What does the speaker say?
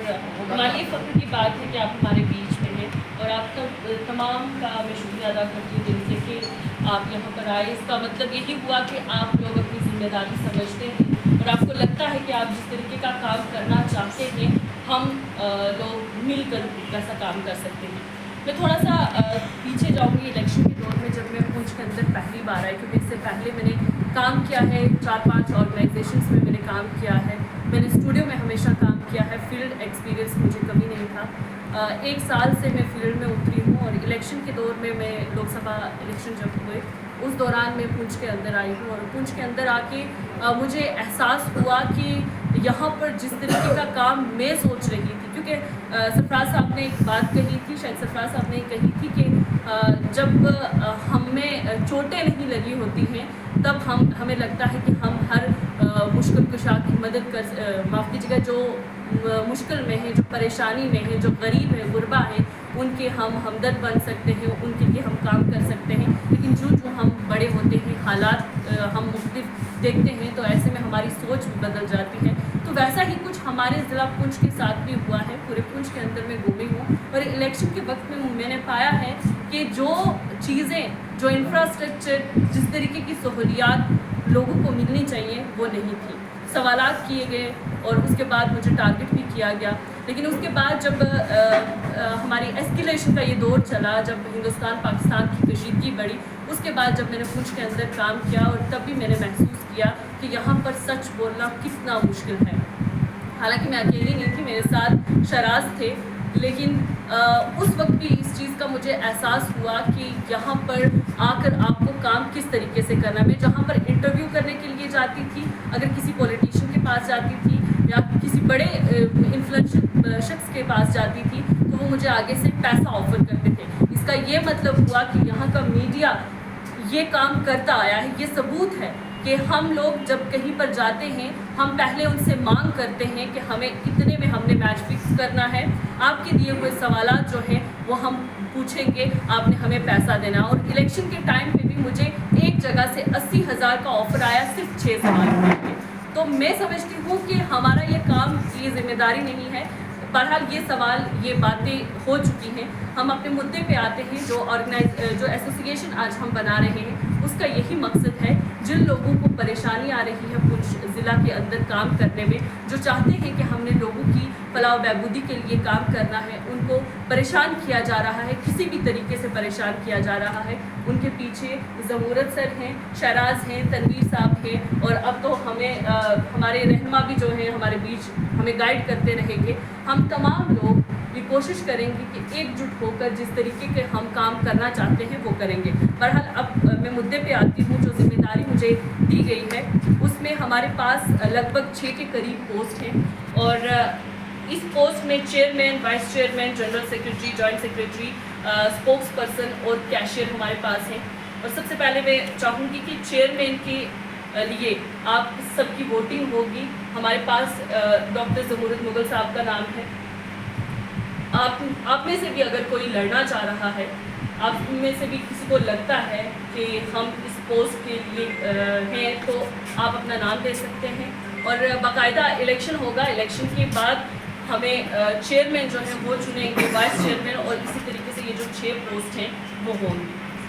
ہماری یہ فخر کی بات ہے کہ آپ ہمارے بیچ میں ہیں اور آپ کا تمام کا میں شکریہ ادا کرتی ہوں دل سے کہ آپ یہاں پر آئے. اس کا مطلب یہی ہوا کہ آپ لوگ اپنی ذمہ داری سمجھتے ہیں اور آپ کو لگتا ہے کہ آپ جس طریقے کا کام کرنا چاہتے ہیں ہم لوگ مل کر ویسا کام کر سکتے ہیں. میں تھوڑا سا پیچھے جاؤں گی الیکشن کے دور میں جب میں پونچھ کے اندر پہلی بار آئی, کیونکہ اس سے پہلے میں نے کام کیا ہے 4-5 آرگنائزیشنس میں میں نے کام کیا ہے, میں نے اسٹوڈیو میں ہمیشہ کام کیا ہے, فیلڈ ایکسپیرینس مجھے کبھی نہیں تھا. 1 سال سے میں فیلڈ میں اتری ہوں اور الیکشن کے دور میں لوک سبھا الیکشن جب ہوئے اس دوران میں پونچھ کے اندر آئی ہوں اور پونچھ کے اندر آ کے مجھے احساس ہوا کہ یہاں پر جس طریقے کا کام میں سوچ رہی تھی, کیونکہ سرفراز صاحب نے ایک بات کہی تھی, شاید سرفراز صاحب نے کہی تھی کہ جب ہمیں چوٹیں نہیں لگی ہوتی ہیں تب ہمیں لگتا ہے کہ ہم ہر مشکل کشا کی مدد کر معاف کیجیے گا جو مشکل میں ہیں, جو پریشانی میں ہیں, جو غریب ہیں, غربا ہیں, ان کے ہم ہمدرد بن سکتے ہیں, ان کے لیے ہم کام کر سکتے ہیں. لیکن جو ہم بڑے ہوتے ہیں, حالات ہم مختلف دیکھتے ہیں تو ایسے میں ہماری سوچ بھی بدل جاتی ہے. تو ویسا ہی کچھ ہمارے ضلع پونچھ کے ساتھ بھی ہوا ہے. پورے پونچھ کے اندر میں گھومی ہوں اور الیکشن کے وقت میں نے پایا ہے کہ جو چیزیں, جو انفراسٹرکچر, جس طریقے کی سہولیات لوگوں کو ملنی چاہیے وہ نہیں تھی. سوالات کیے گئے اور اس کے بعد مجھے ٹارگٹ بھی کیا گیا. لیکن اس کے بعد جب ہماری ایسکیلیشن کا یہ دور چلا, جب ہندوستان پاکستان کی کشیدگی بڑھی, اس کے بعد جب میں نے پونچھ کے اندر کام کیا اور تب بھی میں نے محسوس کیا کہ یہاں پر سچ بولنا کتنا مشکل ہے. حالانکہ میں اکیلی نہیں تھی, میرے ساتھ شراز تھے, لیکن اس وقت بھی اس چیز کا مجھے احساس ہوا کہ یہاں پر آ کر آپ کو کام کس طریقے سے کرنا ہے. میں جہاں پر انٹرویو کرنے کے لیے جاتی تھی, اگر کسی پولیٹیشین کے پاس جاتی تھی یا کسی بڑے انفلوئنشل شخص کے پاس جاتی تھی تو وہ مجھے آگے سے پیسہ آفر کرتے تھے. اس کا یہ مطلب ہوا کہ یہاں کا میڈیا یہ کام کرتا آیا ہے. یہ ثبوت ہے کہ ہم لوگ جب کہیں پر جاتے ہیں ہم پہلے ان سے مانگ کرتے ہیں کہ ہمیں اتنے میں ہم نے میچ فکس کرنا ہے, آپ کے دیے ہوئے سوالات جو ہیں وہ ہم پوچھیں گے, آپ نے ہمیں پیسہ دینا. اور الیکشن کے ٹائم پہ بھی مجھے ایک جگہ سے 80,000 کا آفر آیا صرف 6 سوال کے لیے. تو میں سمجھتی ہوں کہ ہمارا یہ کام, یہ ذمہ داری نہیں ہے. بہرحال یہ سوال, یہ باتیں ہو چکی ہیں. ہم اپنے مدعے پہ آتے ہیں. جو ایسوسیشن آج ہم بنا رہے ہیں اس کا یہی مقصد ہے, جن لوگوں کو پریشانی آ رہی ہے پونچھ ضلع کے اندر کام کرنے میں, جو چاہتے ہیں کہ ہم نے لوگوں کی فلاح و بہبودی کے لیے کام کرنا ہے, ان کو پریشان کیا جا رہا ہے, کسی بھی طریقے سے پریشان کیا جا رہا ہے. ان کے پیچھے ضمورت سر ہیں, شہراز ہیں, تنویر صاحب ہیں, اور اب تو ہمارے رہنما بھی جو ہیں ہمارے بیچ ہمیں گائیڈ کرتے رہیں گے. ہم تمام لوگ یہ کوشش کریں گے کہ ایک جٹ ہو کر جس طریقے کے ہم کام کرنا چاہتے ہیں وہ کریں گے. بہرحال اب میں مدعے پہ آتی ہوں. جو ذمہ داری مجھے دی گئی ہے اس میں ہمارے پاس لگ بھگ 6 کے قریب پوسٹ ہیں, اور اس پوسٹ میں chairman, vice chairman, general secretary, joint secretary, spokes person اور کیشیئر ہمارے پاس ہیں. اور سب سے پہلے میں چاہوں گی کہ چیئرمین کے لیے آپ سب کی ووٹنگ ہوگی. ہمارے پاس ڈاکٹر ضمورت مغل صاحب کا نام ہے. آپ میں سے بھی اگر کوئی لڑنا چاہ رہا ہے, آپ میں سے بھی کسی کو لگتا ہے کہ ہم اس پوسٹ کے لیے ہیں, تو آپ اپنا نام دے سکتے ہیں. اور باقاعدہ الیکشن ہوگا. الیکشن کے بعد ہمیں چیئرمین جو ہیں وہ چنیں گے, وائس چیئرمین, اور اسی طریقے سے یہ جو 6 پوسٹ ہیں وہ ہوں گی.